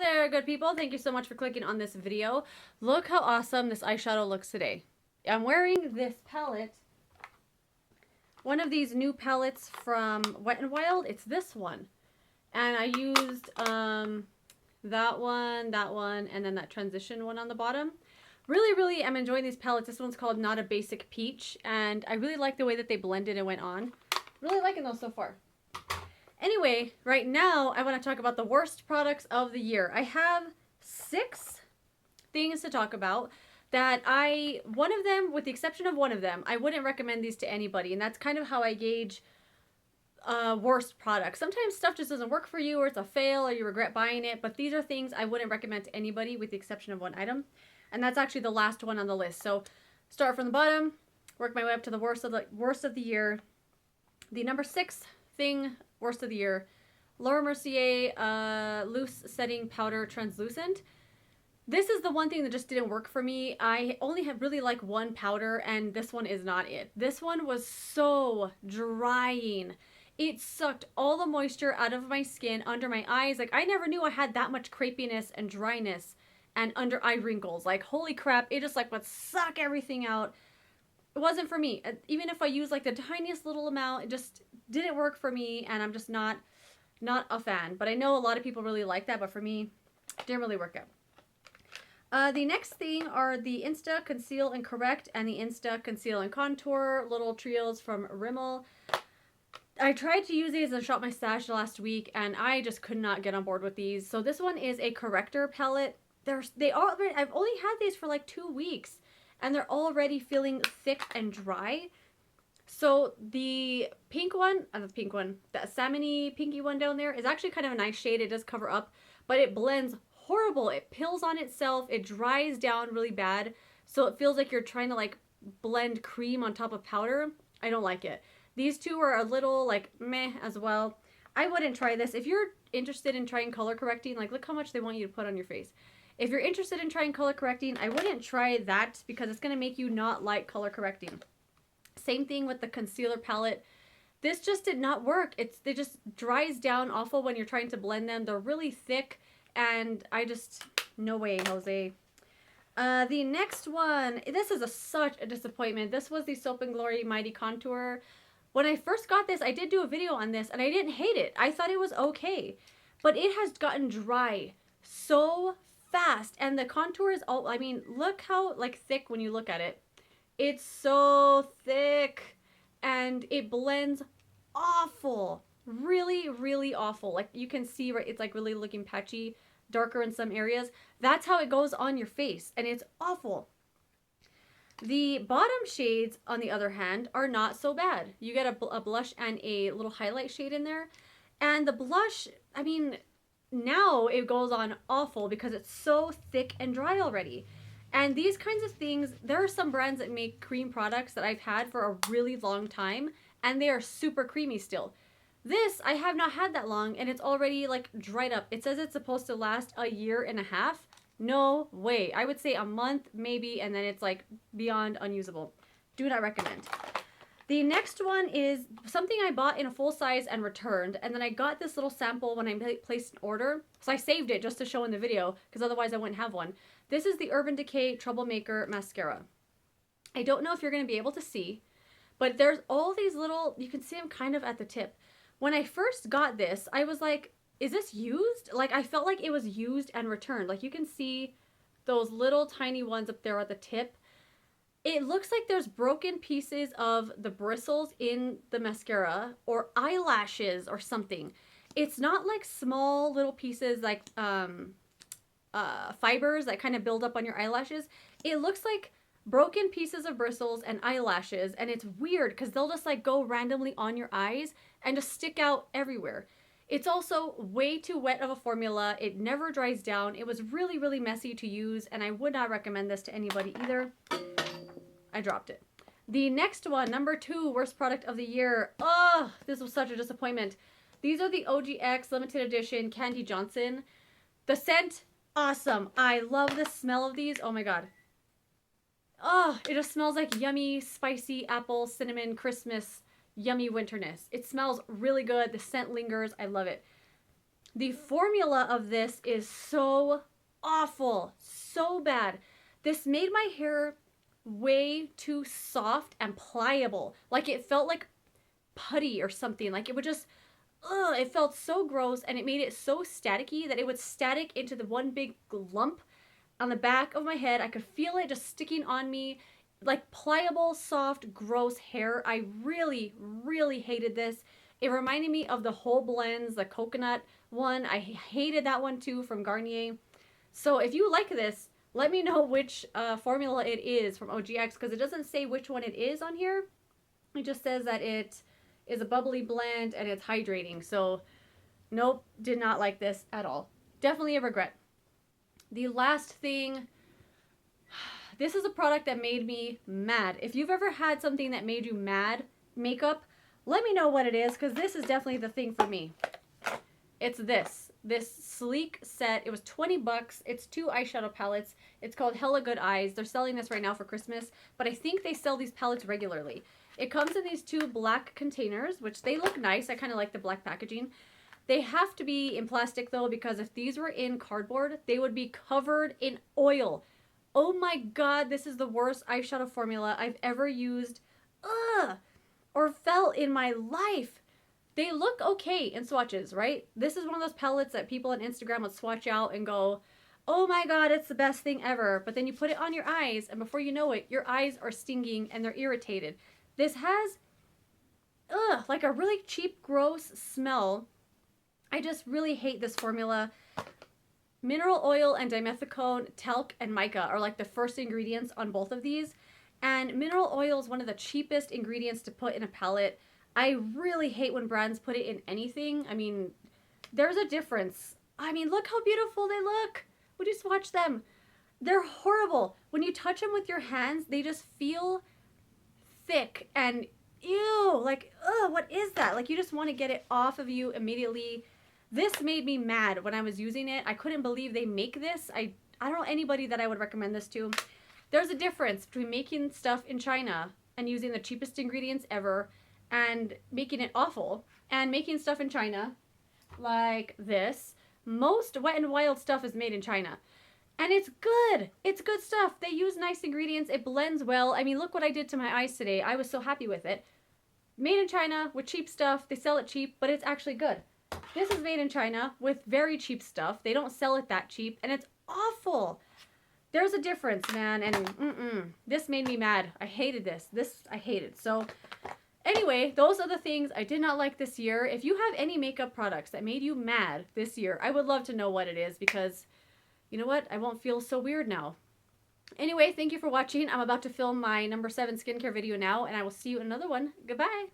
there, good people. Thank you so much for clicking on this video. Look how awesome this eyeshadow looks today. I'm wearing this palette. One of these new palettes from Wet n Wild. It's this one. And I used that one, and then that transition one on the bottom. Really am enjoying these palettes. This one's called Not a Basic Peach. And I really like the way that they blended and went on. Really liking those so far. Anyway, right now I want to talk about the worst products of the year. I have 6 things to talk about that one of them, with the exception of one of them, I wouldn't recommend these to anybody. And that's kind of how I gauge worst products. Sometimes stuff just doesn't work for you, or it's a fail, or you regret buying it. But these are things I wouldn't recommend to anybody with the exception of one item. And that's actually the last one on the list. So start from the bottom, work my way up to the worst of the year. The number 6 thing, worst of the year, Laura Mercier Loose Setting Powder Translucent. This is the one thing that just didn't work for me. I only have really like one powder, and this one is not it. This one was so drying. It sucked all the moisture out of my skin, under my eyes. Like, I never knew I had that much crepiness and dryness and under eye wrinkles. Like, holy crap, it just like would suck everything out. It wasn't for me. Even if I used like the tiniest little amount, it just didn't work for me, and I'm just not a fan. But I know a lot of people really like that, but for me, it didn't really work out. The next thing are the Insta Conceal and Correct and the Insta Conceal and Contour little trios from Rimmel. I tried to use these and shop my stash last week, and I just could not get on board with these. So this one is a corrector palette. I've only had these for like 2 weeks, and they're already feeling thick and dry. So the pink one, the salmon-y pinky one down there is actually kind of a nice shade. It does cover up, but it blends horrible. It pills on itself. It dries down really bad. So it feels like you're trying to like blend cream on top of powder. I don't like it. These two are a little like meh as well. I wouldn't try this. If you're interested in trying color correcting, like look how much they want you to put on your face. If you're interested in trying color correcting, I wouldn't try that because it's going to make you not like color correcting. Same thing with the concealer palette. This just did not work. It just dries down awful when you're trying to blend them. They're really thick, and no way, Jose. The next one, this is such a disappointment. This was the Soap & Glory Mighty Contour. When I first got this, I did do a video on this, and I didn't hate it. I thought it was okay, but it has gotten dry so fast, and the contour is all, I mean, look how like thick when you look at it. It's so thick, and it blends awful. Really awful. Like you can see, right, it's like really looking patchy, darker in some areas. That's how it goes on your face, and it's awful. The bottom shades, on the other hand, are not so bad. You get a blush and a little highlight shade in there, and the blush, I mean, now it goes on awful because it's so thick and dry already. And these kinds of things, there are some brands that make cream products that I've had for a really long time, and they are super creamy still. This, I have not had that long, and it's already like dried up. It says it's supposed to last a year and a half. No way. I would say a month maybe, and then it's like beyond unusable. Do not recommend. The next one is something I bought in a full size and returned, and then I got this little sample when I placed an order. So I saved it just to show in the video, because otherwise I wouldn't have one. This is the Urban Decay Troublemaker Mascara. I don't know if you're going to be able to see, but there's all these little, you can see them kind of at the tip. When I first got this, I was like, is this used? Like, I felt like it was used and returned. Like, you can see those little tiny ones up there at the tip. It looks like there's broken pieces of the bristles in the mascara or eyelashes or something. It's not like small little pieces like fibers that kind of build up on your eyelashes. It looks like broken pieces of bristles and eyelashes, and it's weird because they'll just like go randomly on your eyes and just stick out everywhere. It's also way too wet of a formula. It never dries down. It was really messy to use, and I would not recommend this to anybody either. I dropped it. The next one, number 2, worst product of the year. Oh, this was such a disappointment. These are the OGX limited edition Candy Johnson. The scent, awesome. I love the smell of these. Oh my god. Oh, it just smells like yummy, spicy apple, cinnamon, Christmas, yummy winterness. It smells really good. The scent lingers. I love it. The formula of this is so awful, so bad. This made my hair way too soft and pliable. Like it felt like putty or something. Like it would just, ugh, it felt so gross, and it made it so staticky that it would static into the one big lump on the back of my head. I could feel it just sticking on me, like pliable, soft, gross hair. I really, really hated this. It reminded me of the Whole Blends, the coconut one. I hated that one too from Garnier. So if you like this, let me know which formula it is from OGX, because it doesn't say which one it is on here. It just says that it is a bubbly blend and it's hydrating. So nope, did not like this at all. Definitely a regret. The last thing, this is a product that made me mad. If you've ever had something that made you mad, makeup, let me know what it is, because this is definitely the thing for me. It's this sleek set. It was 20 bucks. It's 2 eyeshadow palettes. It's called Hella Good Eyes. They're selling this right now for Christmas, but I think they sell these palettes regularly. It comes in these 2 black containers, which they look nice. I kind of like the black packaging. They have to be in plastic though, because if these were in cardboard, they would be covered in oil. Oh my god, this is the worst eyeshadow formula I've ever used. Ugh! Or felt in my life. They look okay in swatches, right? This is one of those palettes that people on Instagram would swatch out and go, oh my god, it's the best thing ever. But then you put it on your eyes, and before you know it, your eyes are stinging and they're irritated. This has, like a really cheap, gross smell. I just really hate this formula. Mineral oil and dimethicone, talc, and mica are like the first ingredients on both of these. And mineral oil is one of the cheapest ingredients to put in a palette. I really hate when brands put it in anything. I mean, there's a difference. I mean, look how beautiful they look. Would you swatch them? They're horrible. When you touch them with your hands, they just feel thick and ew, like, ugh, what is that? Like, you just want to get it off of you immediately. This made me mad when I was using it. I couldn't believe they make this. I don't know anybody that I would recommend this to. There's a difference between making stuff in China and using the cheapest ingredients ever and making it awful, and making stuff in China like this. Most Wet n Wild stuff is made in China, and it's good. It's good stuff. They use nice ingredients. It blends well. I mean, look what I did to my eyes today. I was so happy with it. Made in China with cheap stuff. They sell it cheap, but it's actually good. This is made in China with very cheap stuff. They don't sell it that cheap, and it's awful. There's a difference, man, and this made me mad. I hated this. This I hated. So anyway, those are the things I did not like this year. If you have any makeup products that made you mad this year, I would love to know what it is, because you know what? I won't feel so weird now. Anyway, thank you for watching. I'm about to film my number 7 skincare video now, and I will see you in another one. Goodbye.